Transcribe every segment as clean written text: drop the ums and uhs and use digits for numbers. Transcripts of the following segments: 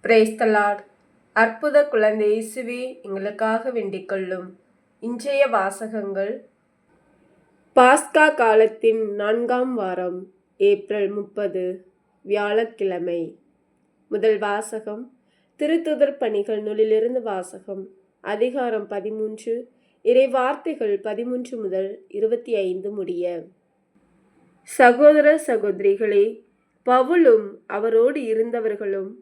Praise the Lord. அற்புத குழந்தை இயேசுவே, எங்களுக்காக வேண்டிக் கொள்ளும். இன்றைய வாசகங்கள் பாஸ்கா காலத்தின் 4ஆம் வாரம், ஏப்ரல் 30, வியாழக்கிழமை. முதல் வாசகம் திருத்துதர் பணிகள் நூலிலிருந்து வாசகம். அதிகாரம் 13, இறை வார்த்தைகள் 13 முதல் 25 முடிய. சகோதர சகோதரிகளே, பவுலும் அவரோடு இருந்தவர்களும்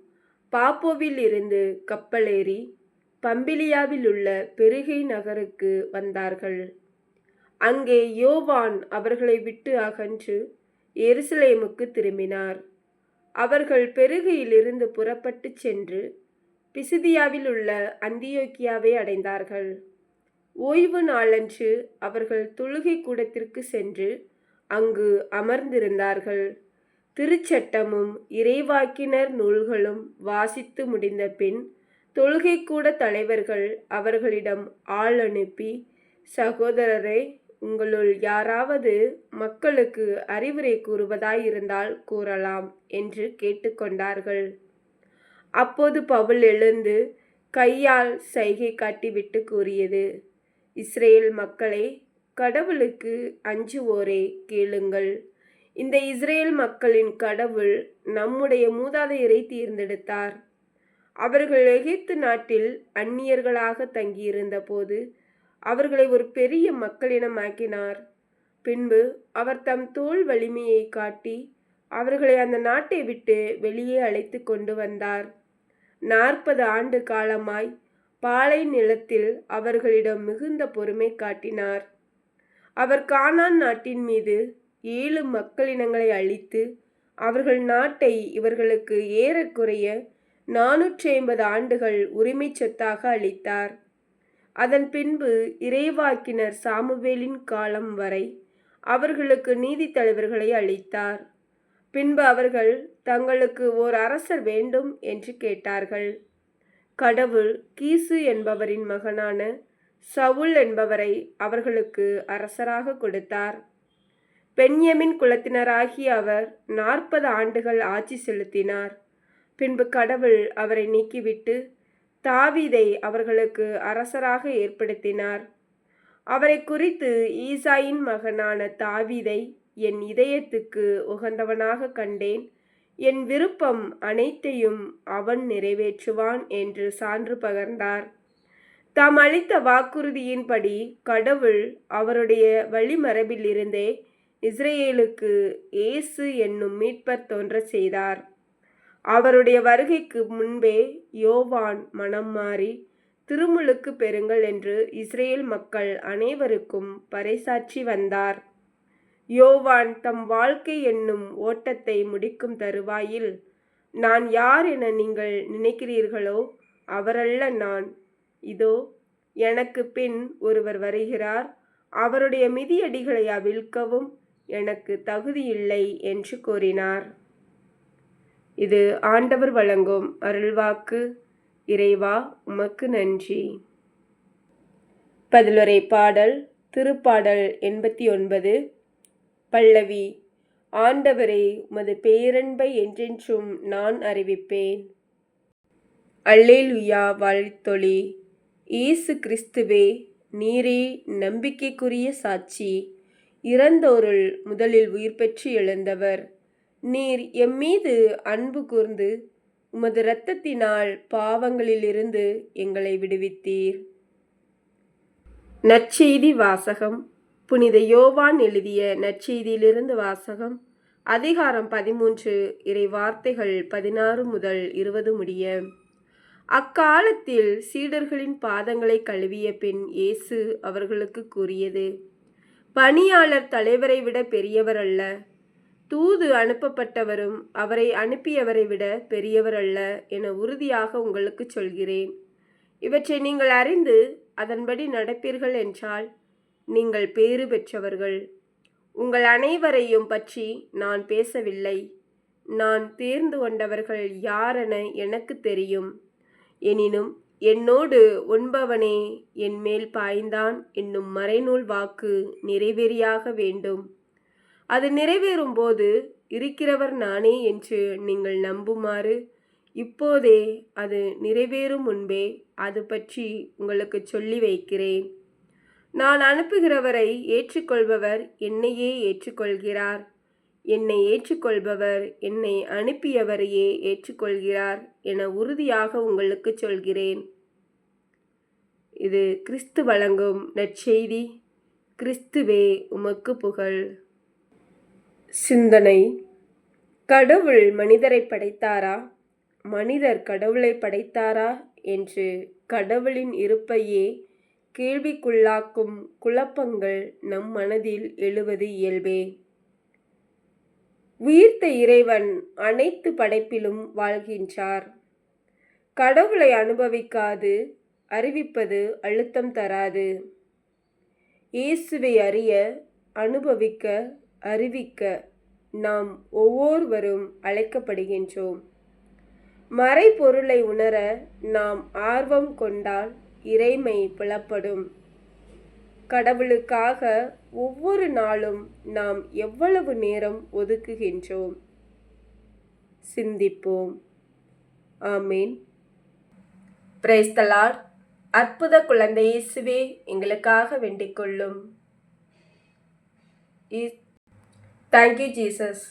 பாப்போவில் இருந்து கப்பலேறி பம்பிலியாவில் உள்ள பெருகை நகருக்கு வந்தார்கள். அங்கே யோவான் அவர்களை விட்டு அகன்று எருசலேமுக்கு திரும்பினார். அவர்கள் பெருகையிலிருந்து புறப்பட்டு சென்று பிசிதியாவில் உள்ள அந்தியோக்கியாவை அடைந்தார்கள். ஓய்வு நாளன்று அவர்கள் தொழுகை கூடத்திற்கு சென்று அங்கு அமர்ந்திருந்தார்கள். திருச்சட்டமும் இறைவாக்கினர் நூல்களும் வாசித்து முடிந்த பின் தொழுகை கூட தலைவர்கள் அவர்களிடம் ஆள் அனுப்பி, சகோதரரே, உங்களுள் யாராவது மக்களுக்கு அறிவுரை கூறுவதாயிருந்தால் கூறலாம் என்று கேட்டுக்கொண்டார்கள். அப்போது பவுல் எழுந்து கையால் சைகை காட்டிவிட்டு கூறியது: இஸ்ரேல் மக்களே, கடவுளுக்கு அஞ்சுவோரே, கேளுங்கள். இந்த இஸ்ரேல் மக்களின் கடவுள் நம்முடைய மூதாதையரை தேர்ந்தெடுத்தார். அவர்கள் எகிப்து நாட்டில் அந்நியர்களாக தங்கியிருந்த போது அவர்களை ஒரு பெரிய மக்களினமாக்கினார். பின்பு அவர் தம் தோள் வலிமையை காட்டி அவர்களை அந்த நாட்டை விட்டு வெளியே அழைத்து கொண்டு வந்தார். 40 ஆண்டு காலமாய் பாலை நிலத்தில் அவர்களிடம் மிகுந்த பொறுமை காட்டினார். அவர் கானான் நாட்டின் மீது 7 மக்களினங்களை அழித்து அவர்கள் நாட்டை இவர்களுக்கு ஏறக்குறைய 450 ஆண்டுகள் உரிமை சொத்தாக அளித்தார். அதன் பின்பு இறைவாக்கினர் சாமுவேலின் காலம் வரை அவர்களுக்கு நீதி தலைவர்களை அளித்தார். பின்பு அவர்கள் தங்களுக்கு ஓர் அரசர் வேண்டும் என்று கேட்டார்கள். கடவுள் கீசு என்பவரின் மகனான சவுல் என்பவரை அவர்களுக்கு அரசராக கொடுத்தார். பென்யமின் குலத்தினராகிய அவர் 40 ஆண்டுகள் ஆட்சி செலுத்தினார். பின்பு கடவுள் அவரை நீக்கிவிட்டு தாவீதை அவர்களுக்கு அரசராக ஏற்படுத்தினார். அவரை குறித்து ஈசாயின் மகனான தாவீதை என் இதயத்துக்கு உகந்தவனாக கண்டேன், என் விருப்பம் அனைத்தையும் அவன் நிறைவேற்றுவான் என்று சான்று பகர்ந்தார். தாம் அளித்த வாக்குறுதியின்படி கடவுள் அவருடைய வழிமரபில் இருந்தே இஸ்ரேலுக்கு இயேசு என்னும் மீட்பர் தோன்ற செய்தார். அவருடைய வருகைக்கு முன்பே யோவான் மனம் மாறி திருமுழுக்கு பெறுங்கள் என்று இஸ்ரேல் மக்கள் அனைவருக்கும் பறைசாற்றி வந்தார். யோவான் தம் வாழ்க்கை என்னும் ஓட்டத்தை முடிக்கும் தருவாயில், நான் யார் என நீங்கள் நினைக்கிறீர்களோ அவரல்ல நான். இதோ, எனக்கு பின் ஒருவர் வருகிறார், அவருடைய மிதியடிகளை அவிழ்க்கவும் எனக்கு தகுதியில்லை என்று கூறினார். இது ஆண்டவர் வழங்கும் அருள்வாக்கு. இறைவா, உமக்கு நன்றி. பதிலுரை பாடல். திருப்பாடல் 89. பல்லவி. ஆண்டவரே, உமது பேரன்பை என்றென்றும் நான் அறிவிப்பேன். அல்லேலுயா, வாழ்த்தொலி. இயேசு கிறிஸ்துவே, நீரே நம்பிக்கைக்குரிய சாட்சி, இறந்தோருள் முதலில் உயிர் பெற்று எழுந்தவர். நீர் எம்மீது அன்பு கூர்ந்து உமது இரத்தத்தினால் பாவங்களிலிருந்து எங்களை விடுவித்தீர். நற்செய்தி வாசகம். புனித யோவான் எழுதிய நற்செய்தியிலிருந்து வாசகம். அதிகாரம் 13, இறை வார்த்தைகள் 16 முதல் 20 முடிய. அக்காலத்தில் சீடர்களின் பாதங்களை கழுவிய பின் இயேசு அவர்களுக்கு கூறியது: பணியாளர் தலைவரை விட பெரியவர் அல்ல, தூது அனுப்பப்பட்டவரும் அவரை அனுப்பியவரை விட பெரியவர் அல்ல என உறுதியாக உங்களுக்கு சொல்கிறேன். இவற்றை நீங்கள் அறிந்து அதன்படி நடப்பீர்கள் என்றால் நீங்கள் பேறு பெற்றவர்கள். உங்கள் அனைவரையும் பற்றி நான் பேசவில்லை. நான் தேர்ந்து கொண்டவர்கள் யாரென எனக்கு தெரியும். எனினும் என்னோடு உண்பவனே என் மேல் பாய்ந்தான் என்னும் மறைநூல் வாக்கு நிறைவேறியாக வேண்டும். அது நிறைவேறும்போது இருக்கிறவர் நானே என்று நீங்கள் நம்புமாறு இப்போதே அது நிறைவேறும் முன்பே அது பற்றி உங்களுக்கு சொல்லி வைக்கிறேன். நான் அனுப்புகிறவரை ஏற்றுக்கொள்பவர் என்னையே ஏற்றுக்கொள்கிறார். என்னை ஏற்றுக்கொள்பவர் என்னை அனுப்பியவரையே ஏற்றுக்கொள்கிறார் என உறுதியாக உங்களுக்கு சொல்கிறேன். இது கிறிஸ்து வழங்கும் நற்செய்தி. கிறிஸ்துவே உமக்கு புகழ். சிந்தனை: கடவுள் மனிதரை படைத்தாரா, மனிதர் கடவுளை படைத்தாரா என்று கடவுளின் இருப்பையே கேள்விக்குள்ளாக்கும் குழப்பங்கள் நம் மனதில் எழுவது இயல்பே. உயிர்த்த இறைவன் அனைத்து படைப்பிலும் வாழ்கின்றார். கடவுளை அனுபவிக்காது அறிவிப்பது அழுத்தம் தராது. இயேசுவை அறிய, அனுபவிக்க, அறிவிக்க நாம் ஒவ்வொருவரும் அழைக்கப்படுகின்றோம். மறைபொருளை உணர நாம் ஆர்வம் கொண்டால் இறைமை புலப்படும். கடவுளுக்காக ஒவ்வொரு நாளும் நாம் எவ்வளவு நேரம் ஒதுக்குகின்றோம்? சிந்திப்போம். ஆமேன். Praise the Lord. அற்புத குழந்தை இயேசுவே, எங்களுக்காக வேண்டிக் கொள்ளும். Thank you Jesus.